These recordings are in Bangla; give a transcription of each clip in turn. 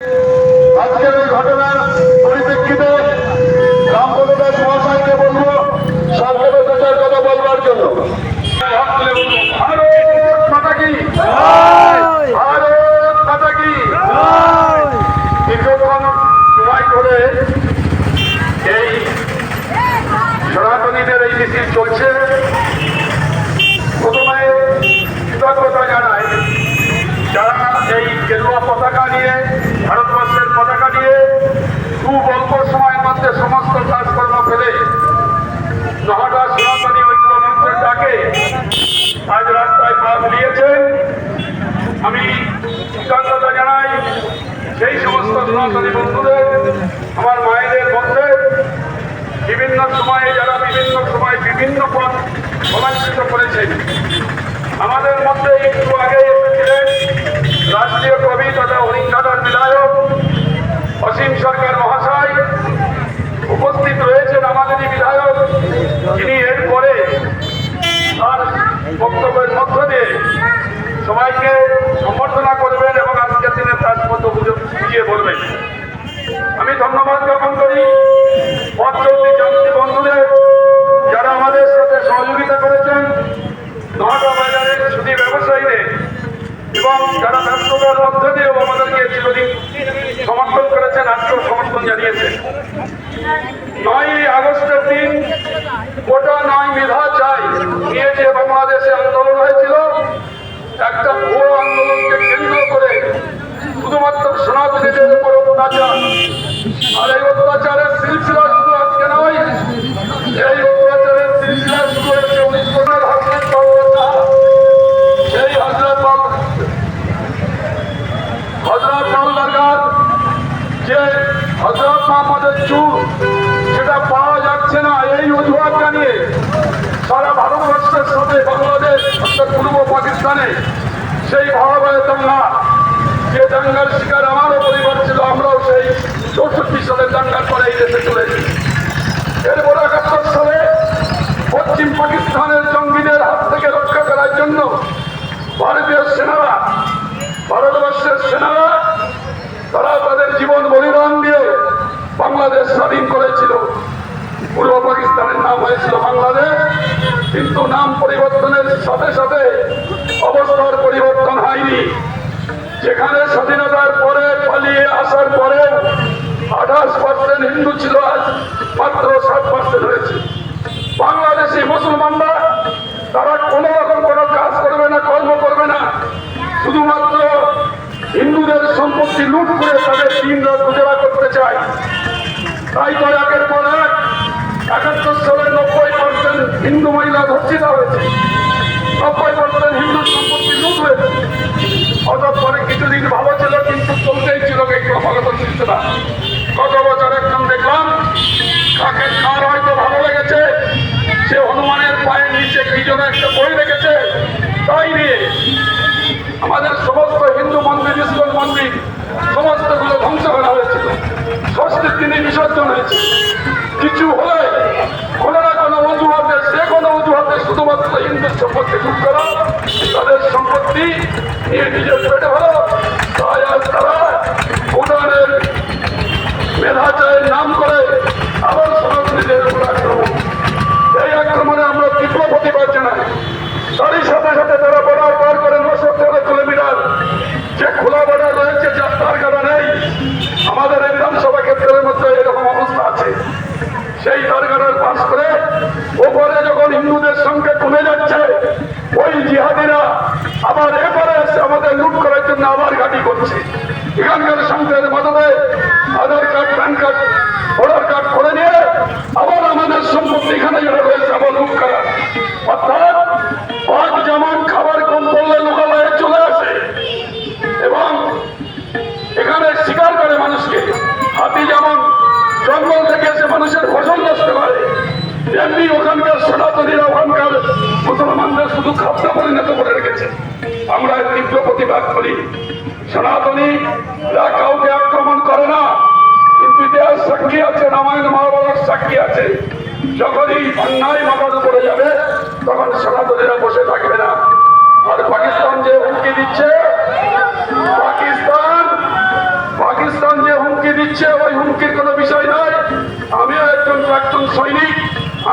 আজকের এই ঘটনার পরিপ্রেক্ষিতে রামপদ দাস মহাশয়কে বলবো সরকারের প্রচার কথা বলবার জন্য। ভারত মাতা কি, ভারত মাতা কি। দীর্ঘক্ষণ সময় ধরে এই সনাতনীদের এই মিছিল চলছে। প্রথমে কৃতজ্ঞতা জানাই যারা এই গেরুয়া পতাকা নিয়ে, ভারতবর্ষের পতাকা নিয়ে খুব অল্প সময়ের মধ্যে সমস্ত কাজকর্ম ফেলে নহটা সনাতনী ঐক্য মঞ্চের ডাকে আজ রাস্তায় পা দিয়েছেন। আমি কৃতজ্ঞতা জানাই সেই সমস্ত সনাতনী বন্ধুদের, আমার মায়েদের মধ্যে বিভিন্ন সময়ে যারা বিভিন্ন সময় বিভিন্ন পথ সমালোচিত করেছেন। আমাদের মধ্যে একটু আগে এসেছিলেন রাষ্ট্রীয় কবি তথা হরিণঘাটার বিধায়ক অসীম সরকার মহাশয়, উপস্থিত রয়েছেন আমাদেরই বিধায়ক, যিনি এরপরে তার বক্তব্যের মধ্য দিয়ে সবাইকে সম্বর্ধনা করবেন এবং আজকের দিনে তার মতো বুঝিয়ে বলবেন। আমি ধন্যবাদ জ্ঞাপন করি পথচলতি যাত্রী বন্ধুদের যারা আমাদের সাথে সহযোগিতা করেছেন, নহটা বাজারের সুদী ব্যবসায়ীদের এবং যারা ব্যস্ততার মধ্যে দিয়েও আমাদেরকে চিরদিন সমর্থন করেছেন, আজকেও সমর্থন জানিয়েছেন। 9ই আগস্টের দিন গোটা 9 মেধা চাই নিয়ে যে বাংলাদেশে আন্দোলন হয়েছিল, একটা ভুয়ো আন্দোলনকে কেন্দ্র করে শুধুমাত্র সনাতনীদের উপর অত্যাচার, আর এই অত্যাচারের সিলসিলা শুধু আজকে নয়, এই অত্যাচারের সিলসিলা শুরু হয়েছে 19 হজরত বাবুল্লাহ। সেই হজরত বাবুল্লাহ যে হজরত মোহাম্মদের চুল সেটা পাওয়া যাচ্ছে না, এই অজুহাত জানিয়ে সারা ভারতবর্ষের সাথে বাংলাদেশ অর্থাৎ পূর্ব পাকিস্তানে সেই ভয়াবহ দাঙ্গা, যে দাঙ্গার শিকার আমারও পরিবার ছিল, আমরাও সেই 64 সালের দাঙ্গার পরে এই দেশে চলেছি। এরপর 71 সালে পশ্চিম পাকিস্তানের জঙ্গিদের হাত থেকে রক্ষা করার জন্য ভারতীয় সেনারা, ভারতবর্ষের সেনারা তারা তাদের জীবন বলিদান দিয়ে বাংলাদেশ স্বাধীন করেছিল। পূর্ব পাকিস্তানের নাম হয়েছিল বাংলাদেশ, কিন্তু নাম পরিবর্তনের সাথে সাথে অবস্থার পরিবর্তন হয়নি। যেখানে স্বাধীনতার পরে পালিয়ে আসার পরে 28% হিন্দু ছিল, আজ মাত্র 7% হয়েছে। বাংলাদেশি মুসলমানরা তারা কোনো রকম কোনো কাজ করবে না, কর্ম করবে না, শুধুমাত্র হিন্দুদের সম্পত্তি লুট করে তাদের দিন রাত গুজারা করতে চায়। তাই তো একের পর এক 71 সালে 90% হিন্দু মহিলা ধর্ষিত হয়েছে, 90% হিন্দু সম্পত্তি লুট হয়েছে। অতঃপরে কিছুদিন ভালো ছিল, কিন্তু চলতেই ছিল এই ক্রমাগত সিলসিলা। গত বছর একজন দেখলাম তাকে কার হয়তো ভালো লেগেছে, সে হনুমানের পায়ের নিচে কি যেন একটা বই রেখেছে, তাই নিয়ে আমাদের সমস্ত হিন্দু মন্দির, ইস্কন মন্দির সমস্তগুলো ধ্বংস করা হয়েছিল। ষষ্ঠীর দিনে বিসর্জন হয়েছে। কিছু হলে কোনো না কোনো অজুহাতে, যে কোনো অজুহাতে শুধুমাত্র হিন্দুর সম্পত্তি লুট করা, তাদের সম্পত্তি নিয়ে নিজের পেটে হলো। তাই আজ তারা ভুটানের মেধাচায়ের নাম করে আবার সনাতনীদের উপর আক্রমণ। এই আক্রমণে আমরা তীব্র প্রতিবাদ জানাই। তারই সাথে সাথে তারা বর্ডার পার করে 913 কিলোমিটার যে খোলা বর্ডার রয়েছে, যার তার কাটা নেই। আমাদের এই বিধানসভা ক্ষেত্রের মধ্যে এরকম অবস্থা আছে। সেই তারকাটার পাশ করে ওপরে যখন হিন্দুদের সংখ্যা কমে যাচ্ছে, ওই জিহাদিরা আবার এবারে এসে আমাদের লুট করার জন্য আবার ঘাঁটি করছে। এখানকার সংখ্যার মদতে Aadhaar card, PAN card, voter card করে নিয়ে আবার আমাদের সম্পত্তি এখানে যারা রয়েছে আবার লুট করা। অর্থাৎ পাক যেমন খাবার কম পড়লে লোকালয়ে চলে আসে এবং এখানে শিকার করে মানুষকে, হাতি যেমন জঙ্গল থেকে এসে মানুষের ফসল নষ্ট করে, তেমনি ওখানকার সনাতনীরা ওখানকার মুসলমানদের শুধু খাদ্য পরিণত করে রেখেছে। আমরা তীব্র প্রতিবাদ করি। সনাতনীরা কাউকে আক্রমণ করে না, কিন্তু ইতিহাস সাক্ষী আছে, রামায়ণ মহাভারত সাক্ষী আছে। যখনই অন্যায় মাথার উপরে যাবে তখন সনাতনীরা বসে থাকবে না। আর পাকিস্তান যে হুমকি দিচ্ছে, পাকিস্তান দিচ্ছে ওই হুমকির কোনো বিষয় নয়। আমিও একজন প্রাক্তন সৈনিক,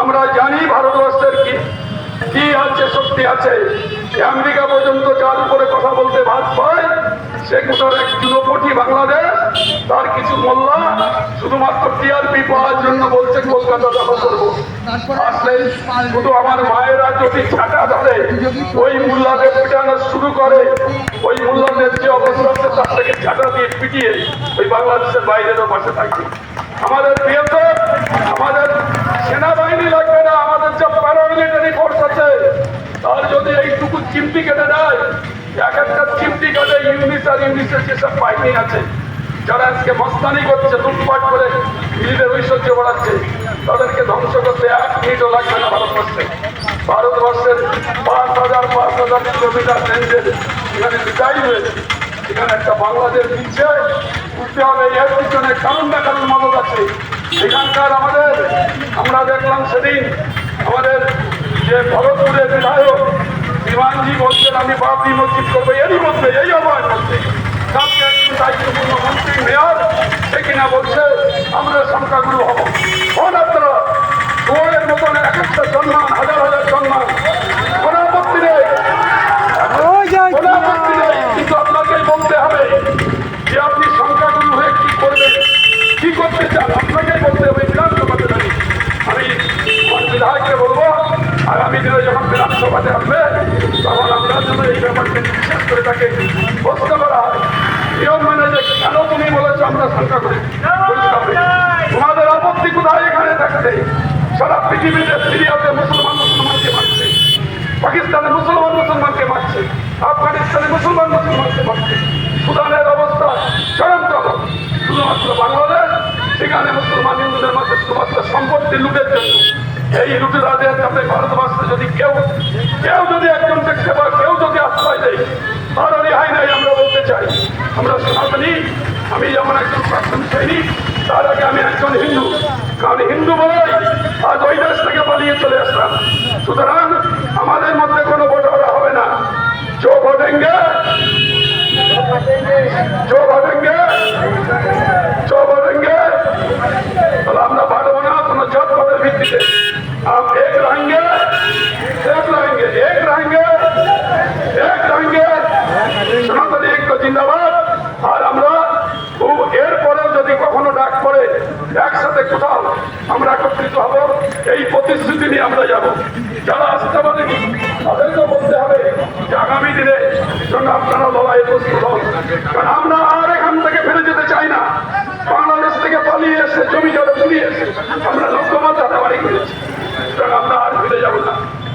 আমরা জানি ভারতবর্ষের কি আছে, শক্তি আছে। আমেরিকা পর্যন্ত যার উপরে কথা বলতে ভাত পায়, সেগুলোর এক চুনোপটি বাংলাদেশ, তার কিছু মোল্লা শুধুমাত্র টিআরপি পাওয়ার জন্য বলছে কলকাতা দখল করবো। আসলে শুধু আমার মায়েরা যদি ছাটা ধরে ওই মোল্লাদের পিটানো শুরু করে, ওই মোল্লাদের যে অবস্থা আছে তার থেকে ছাটা দিয়ে পিটিয়ে ওই বাংলাদেশের বাইরেরও বসে থাকবে। আমাদের প্রিয়তম, আমাদের সেনাবাহিনী লাগবে না, আমাদের যে প্যারামিলিটারি ফোর্স আছে তার যদি এইটুকু চিমটি কেটে দেয়, এক একটা চিমটি কেটে ইউনিট আর ইউনিটের যেসব বাহিনী আছে যারা আজকে মস্তানি করছে, লুটপাট করে নিজেদের ঐশ্বর্য বাড়াচ্ছে, তাদেরকে ধ্বংস করতে 1 মিনিটও লাগবে না। ভারতবর্ষের 5,000 কিলোমিটার রেঞ্জের এখানে বিদায় হয়েছে, এখানে একটা বাংলাদেশ দিচ্ছে বুঝতে হবে। এর পিছনে কারণ না কারণ মদত আছে এখানকার। আমরা দেখলাম সেদিন আমাদের যে ভরতপুরের বিধায়ক বিমানজি বলছেন আমি বাবরি মসজিদ করবো, এরই মধ্যে এই আবহাওয়ার মধ্যে কালকে একজন দায়িত্বপূর্ণ মন্ত্রী মেয়র সে কিনা বলছে আমরা সংখ্যাগুরু হব। হন আপনারা গোয়ের মতন এক একটা সম্মান, হাজার হাজার সম্মান, কোনো আপত্তি নেই, কোনো আপত্তি নেই। কিন্তু আপনাকেই বলতে হবে যে আপনি সংখ্যাগুরু হয়ে কি করবেন, কি করতে চান, আপনাকেই বলতে হবে। বিধানসভাতে দাঁড়িয়ে আমি আমার বিধায়ককে বলবো আগামী দিনে যখন বিধানসভাতে আসবে তখন আমরা যেন এই ব্যাপারকে বিশেষ করে তাকে বসতে করা হয়। নিয়ম মেনে যে কেন তুমি বলেছো আমরা সংখ্যা করি, তোমাদের আপত্তি কোথায় এখানে থাকতে? সারা পৃথিবীতে সিরিয়াতে মুসলমানকে মারছে, পাকিস্তানে মুসলমানকে মারছে, আফগানিস্তানে মুসলমানকে মারছে, সুদানের অবস্থা চরমতম। শুধুমাত্র বাংলাদেশ সেখানে মুসলমান হিন্দুদের মধ্যে শুধুমাত্র সম্পত্তি লুটের জন্য। এই লুটেরাদের যাতে ভারতবর্ষে যদি কেউ যদি একজন দেখতে পায়, কেউ যদি আশ্রয় দেয়, তারও রেহাই নাই। আমরা বলতে চাই আমরা সনাতনী, আমি যেমন একজন প্রাক্তন সৈনিক, তার আগে আমি একজন হিন্দু, কারণ হিন্দু বলেই আজ ওই দেশ থেকে পালিয়ে চলে আসলাম। সুতরাং আমাদের মধ্যে কোনো বড়রা হবে না। जो भरेंगे तो আমরা পারবো না কোনো জাতপাতের ভিত্তিতে। आप एक रहेंगे, সনাতনী ঐক্য জিন্দাবাদ। আর আমরা এরপরেও যদি কখনো ডাক পড়ে একসাথে কোথাও আমরা একত্রিত হব, এই প্রতিশ্রুতি নিয়ে আমরা যাব। যারা আস্থাবাদী তাদেরকে বলতে হবে যে আগামী দিনে জন্য আপনারা লড়াইয়ে প্রস্তুত হন। কারণ আমরা আর এখান থেকে ফিরে যেতে চাই না। বাংলাদেশ থেকে পালিয়ে এসে জমি জলে পুড়িয়ে এসে আমরা লক্ষ্যমাত্রা বাড়ি করেছি, সুতরাং আমরা আর ফিরে যাব না,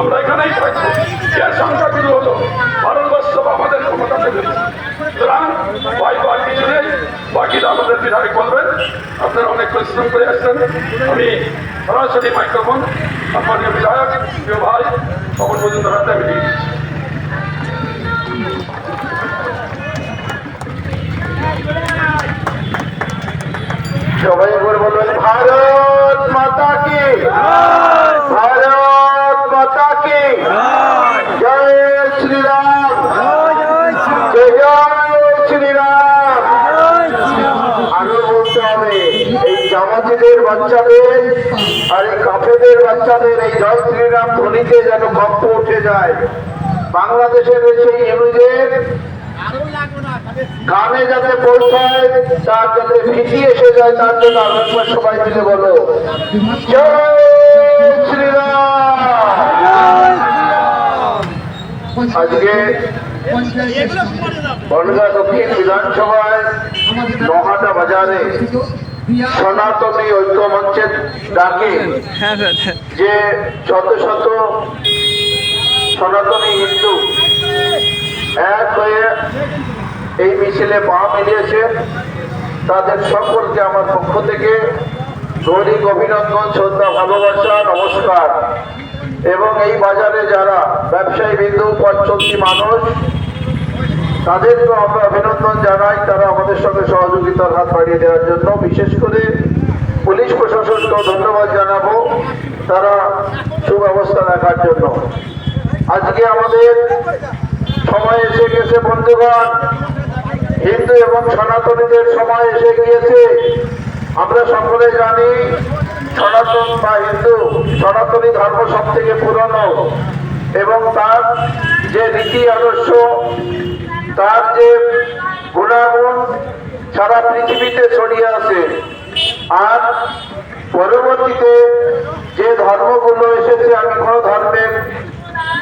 আমরা এখানেই থাকবো। যে সংখ্যা শুরু হলো ভারতবর্ষ আমাদের ক্ষমতাতে রয়েছে। সুতরাং আর কিছু নেই, বাকিটা আমাদের বিধায়ক বলবেন। আপনারা অনেক পরিশ্রম করে আসছেন। আমি সরাসরি মাইক্রোফোন আপনার বিধায়ক প্রিয় ভাই তখন পর্যন্ত হাতে আমি দিয়ে দিচ্ছি। সবাই করে বলবেন ভারত মাতা কি, ভারত মাতা কি, জয় শ্রীরাম, জয় শ্রীরাম। আরো বলতে হবে এই জামাতিদের বাচ্চাদের আর এই কাফেদের বাচ্চাদের এই জয় শ্রীরাম ধ্বনিতে যেন কম্প উঠে যায়। বাংলাদেশের সেই ইংরেজের কানে যাতে পৌঁছায়, তার যাতে ভীতি এসে যায়, তার জন্য আরেকবার সবাই মিলে বলো জয় শ্রীরাম। আজকে বনগাঁ দক্ষিণ বিধানসভায় নহাটা বাজারে সনাতনী ঐক্য মঞ্চের ডাকে যে শত শত সনাতনী হিন্দু এক হয়ে এই মিছিলে পা মিলিয়েছে, তাদের সকলকে আমার পক্ষ থেকে দৈনিক অভিনন্দন, শ্রদ্ধা, ভালোবাসা, নমস্কার। এবং এই বাজারে যারা ব্যবসায়ী বিন্দু পথচলতি মানুষ তাদেরকেও আমরা অভিনন্দন জানাই, তারা আমাদের সঙ্গে সহযোগিতার হাত বাড়িয়ে দেওয়ার জন্য। বিশেষ করে পুলিশ প্রশাসনকেও ধন্যবাদ জানাবো, তারা সুব্যবস্থা রাখার জন্য। আজকে আমাদের সময় এসে গেছে বন্ধুগণ, হিন্দু এবং সনাতনীদের সময় এসে গিয়েছে। আমরা সকলে জানি সনাতন বা হিন্দু সনাতনী ধর্ম সব থেকে পুরনো এবং তার যে রীতি আদর্শ, তার যে গুণাগুণ সারা পৃথিবীতে ছড়িয়ে আছে। আর পরবর্তীতে যে ধর্মগুলো এসেছে, আমি কোনো ধর্মের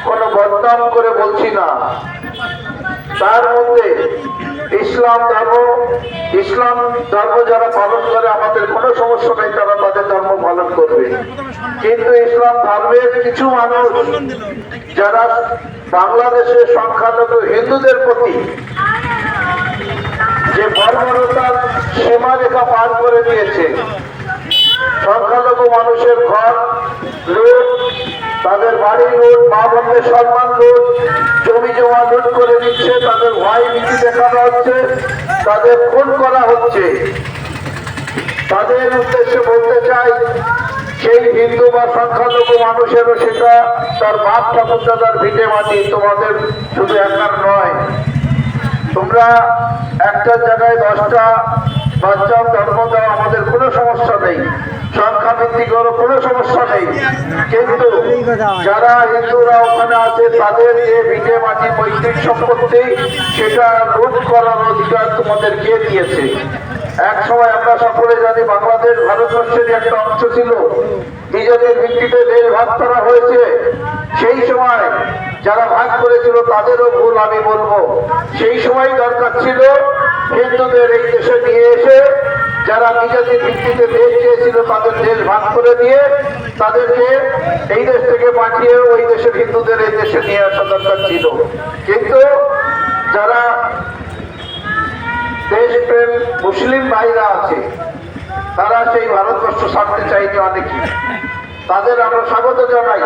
কোনো বদনাম করে বলছি না, তার মধ্যে ইসলাম ধর্ম যারা পালন করে আমাদের কোনো সমস্যা নেই, তারা তাদের ধর্ম পালন করবে। কিন্তু ইসলাম ধর্মের কিছু মানুষ যারা বাংলাদেশের সংখ্যালঘু হিন্দুদের প্রতি যে বর্বরতার সীমারেখা পার করে দিয়েছে, সংখ্যালঘু মানুষের ঘর লুট, তাদের বাড়ি লুট, মা বোনদের সম্মান লুট, জমি জমা লুট করে দিচ্ছে, তাদের ভয় নীতি দেখানো হচ্ছে, তাদের খুন করা হচ্ছে। তাদের উদ্দেশ্যে বলতে চাই, সেই হিন্দু বা সংখ্যালঘু মানুষেরও সেটা তার বাপ ঠাকুরদাদার ভিটে মাটি, তোমাদের শুধু একার নয়। তোমরা একটা জায়গায় 10টা বাচ্চা ধর্ম দেওয়া আমাদের কোনো সমস্যা নেই, সংখ্যা বৃদ্ধি করো কোনো সমস্যা নেই। কিন্তু যারা হিন্দুরা ওখানে আছে তাদের যে ভিটে মাটি পৈতৃক সম্পত্তি, সেটা লুট করার অধিকার তোমাদের কে দিয়েছে? এক সময় আমরা সকলে জানি বাংলাদেশ ভারতবর্ষের একটা অংশ ছিল, নিজেদের ভিত্তিতে দেশ ভাগ করা হয়েছে। সেই সময় যারা ভাগ করেছিল তাদেরও ভুল আমি বলবো। সেই সময় দরকার ছিল হিন্দুদের এই দেশে নিয়ে এসে, যারা নিজেদের ভিত্তিতে দেশ চেয়েছিল তাদের দেশ ভাগ করে দিয়ে তাদেরকে এই দেশ থেকে পাঠিয়ে ওই দেশের হিন্দুদের এই দেশে নিয়ে আসা দরকার ছিল। কিন্তু যারা দেশপ্রেম মুসলিম ভাইরা আছে, তারা সেই ভারতবর্ষ ছাড়তে চাইনি অনেকেই। তাদের আমরা স্বাগত জানাই,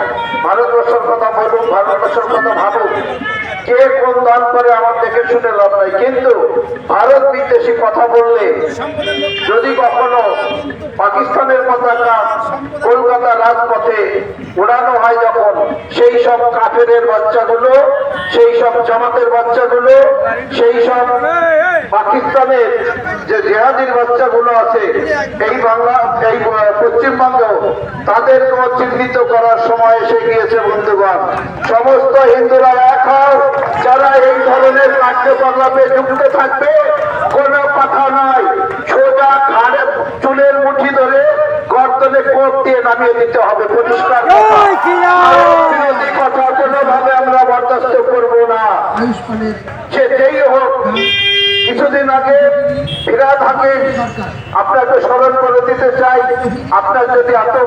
ভারতবর্ষের কথা বলুন, ভারতবর্ষের কথা ভাবুন। কে কোন দান করে আমার দেখে শুনে লাভ নাই। কিন্তু ভারত বিদ্বেষী কথা বললে, যদি কখনো পাকিস্তানের পতাকা কলকাতা রাজপথে উড়ানো হয়, যখন সেই সব কাফেরের বাচ্চাগুলো, সেই সব জামাতের বাচ্চাগুলো, সেই সব পাকিস্তানের যে জেহাদির বাচ্চাগুলো আছে এই পশ্চিমবঙ্গ, তাদেরকেও চিহ্নিত করার সময় এসে গিয়েছে। বন্ধুগণ, সমস্ত হিন্দুরা এক হও, যারা এই ধরনের কার্যকলাপে যুক্ত থাকবে, কোনো কথা নয়, সোজা ঘাড়ে চুলের মুঠি ধরে গর্দনে কোপ দিয়ে নামিয়ে দিতে হবে। পরিষ্কার কথা কোনোভাবে আমরা বরদাস্ত করবো না। সে যেই হোক, কিছুদিন আগে ফিরাদ হাকিম, আপনাকে স্মরণ করে দিতে চাই, আপনার যদি এত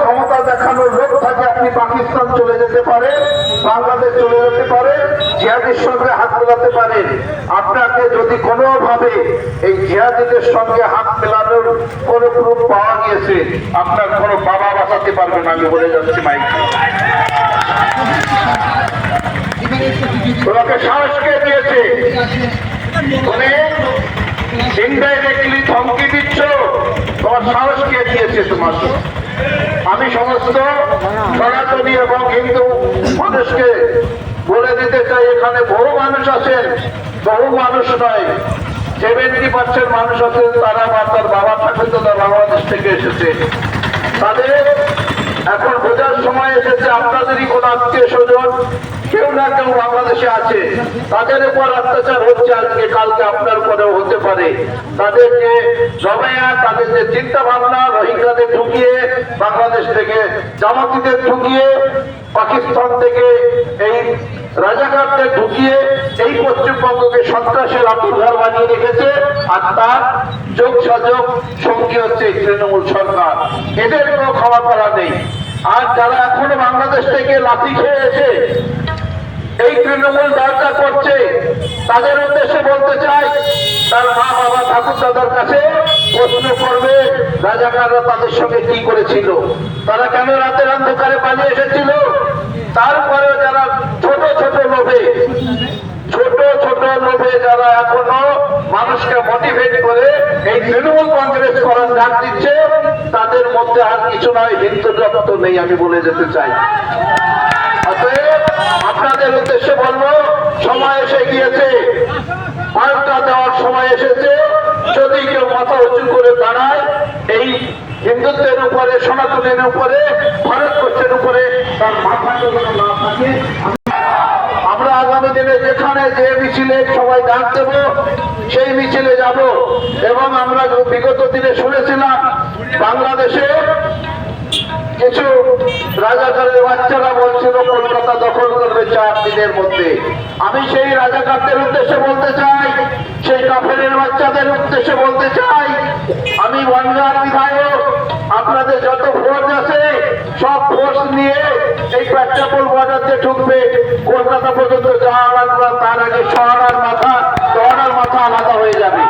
ক্ষমতা দেখানোর লোক থাকে, আপনি পাকিস্তান চলে যেতে পারেন, বাংলাদেশ চলে যেতে পারেন, জিহাদির সঙ্গে হাত মেলাতে পারেন। আপনাকে যদি কোনোভাবে এই জিহাদিদের সঙ্গে হাত মেলানোর কোনো প্রুফ পাওয়া গিয়েছে, আপনার কোনো বাবা বাঁচাতে পারবে না, আমি বলে যাচ্ছি মাইক। তোমাকে সাহস কে দিয়েছে? তুমি ইনডাইরেক্টলি ধমকি দিচ্ছ, তোমার সাহস কে দিয়েছে তোমাকে? আমি সমস্ত সনাতনী এবং হিন্দু মানুষকে বলে দিতে চাই, এখানে বহু মানুষ আছেন, বহু মানুষ নয়, 70% মানুষ আছেন, তারা তার বাবা ঠাকুরদাদা বাংলাদেশ থেকে এসেছে। তাদের এখন বোঝার সময় এসেছে, আপনাদেরই কোন আত্মীয় স্বজন কেউ না কেউ বাংলাদেশে আছে, তাদের উপর অত্যাচার হচ্ছে, আজকে কালকে আপনার পরেও হতে পারে। তাদের যে জমায়া, তাদের যে চিন্তা ভাবনা, রোহিঙ্গাদের ঢুকিয়ে বাংলাদেশ থেকে, জামাতিদের ঢুকিয়ে পাকিস্তান থেকে, এই রাজাকারদের ঢুকিয়ে এই পশ্চিমবঙ্গকে সন্ত্রাসের আত্মঘর বানিয়ে রেখেছে। আর তার যোগ সাযোগ সঙ্গী হচ্ছে তৃণমূল সরকার। এদের কোনো ক্ষমা করা নেই। আর যারা এখনো বাংলাদেশ থেকে লাঠি খেয়েছে, এই তৃণমূল দরকার করছে, তাদের উদ্দেশ্যে বলতে চাই, তার মা বাবা ঠাকুর দাদার কাছে প্রশ্ন করবে, রাজাকাররা তাদের সঙ্গে কি করেছিল, তারা কেন রাতের অন্ধকারে পালিয়ে এসেছিল। তারপরেও যারা ছোট ছোট লোভে যারা এখনো মানুষকে মোটিভেট করে এই তৃণমূল কংগ্রেস করার ডাক দিচ্ছে, তাদের মধ্যে আর কিছু নয়, হিন্দু রক্ত নেই, আমি বলে যেতে চাই। অতএব আপনাদের উদ্দেশ্যে বলবো, সময় এসে গিয়েছে পাল্টা দেওয়ার সময় এসেছে। যদি কেউ মাথা উঁচু করে দাঁড়ায় এই হিন্দুত্বের উপরে, সনাতনের উপরে, ভারতবর্ষের উপরে তার মাথা যেন না থাকে। আমরা আগামী দিনে যেখানে যে মিছিলে সবাই ডাক দেব সেই মিছিলে যাব। এবং আমরা বিগত দিনে শুনেছিলাম বাংলাদেশে কিছু রাজাকারের বাচ্চারা বলছিল কলকাতা দখল করবে 4 দিনের মধ্যে। আমি সেই রাজাকারদের উদ্দেশ্যে বলতে চাই, সেই কাফেরের বাচ্চাদের উদ্দেশ্যে বলতে চাই, আমি বনগাঁর বিধায়ক, আপনাদের যত ফোর্স আছে সব ফোর্স নিয়ে এই পেট্রাপোল বর্ডার দিয়ে ঢুকবে। কলকাতা পর্যন্ত যাওয়া লাগবে, তার আগে শহরের মাথা আলাদা হয়ে যাবে।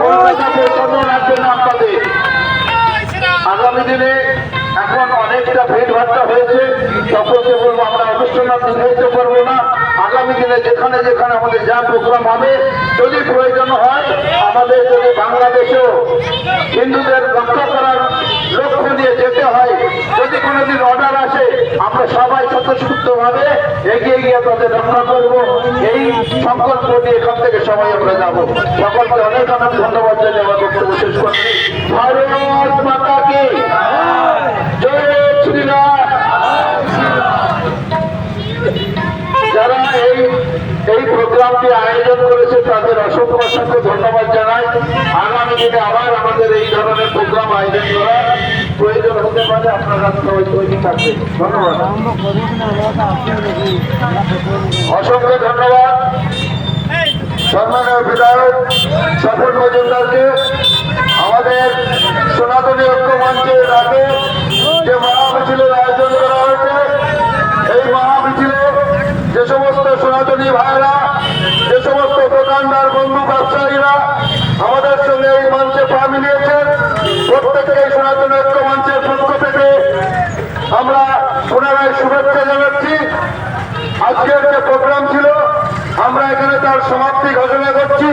কলকাতা পর্যন্ত রাখবেন আপনাদের। আগামী দিনে এখন অনেকটা ভিড় ভাট্টা হয়েছে, সকলকে বলবো আমরা অনুষ্ঠান দীর্ঘায়িত করবো না। আগামী দিনে যেখানে যেখানে আমাদের যা প্রোগ্রাম হবে, যদি প্রয়োজন হয়, আমাদের যদি বাংলাদেশেও হিন্দুদের রক্ষা করার লক্ষ্য নিয়ে যেতে হয়, যদি কোনোদিন অর্ডার আসে, আমরা সবাই স্বতঃস্ফূর্তভাবে এগিয়ে গিয়ে তাদের রক্ষা করবো। এই সংকল্প নিয়ে এখান থেকে সবাই আমরা যাবো। সকলকে অনেক অনেক ধন্যবাদ জানিয়ে আমার বক্তব্য শেষ করছি। ভারত মাতা কি জয় শ্রীরাম। যারা এই প্রোগ্রামটি আয়োজন করেছে তাদের অসংখ্য অসংখ্য ধন্যবাদ জানাই। আগামী দিনে আবার আমাদের এই ধরনের প্রোগ্রাম আয়োজন করার প্রয়োজন হতে পারে, আপনারা সবাই তৈরি থাকবেন। ধন্যবাদ, অসংখ্য ধন্যবাদ সম্মানীয় বিধায়ক স্বপন মজুমদারকে। আমাদের সনাতনী ঐক্য মঞ্চের আগে যে মহামিছিলের আয়োজন করা হয়েছে, এই মহামিছিলে যে সমস্ত সনাতনী ভাইরা, যে সমস্ত দোকানদার বন্ধু ব্যবসায়ীরা আমাদের সঙ্গে এই মঞ্চে পা মিলিয়েছেন, প্রত্যেককে এই সনাতনী ঐক্য মঞ্চের পক্ষ থেকে আমরা পুনরায় শুভেচ্ছা জানাচ্ছি। আজকের যে প্রোগ্রাম ছিল আমরা এখানে তার সমাপ্তি ঘোষণা করছি।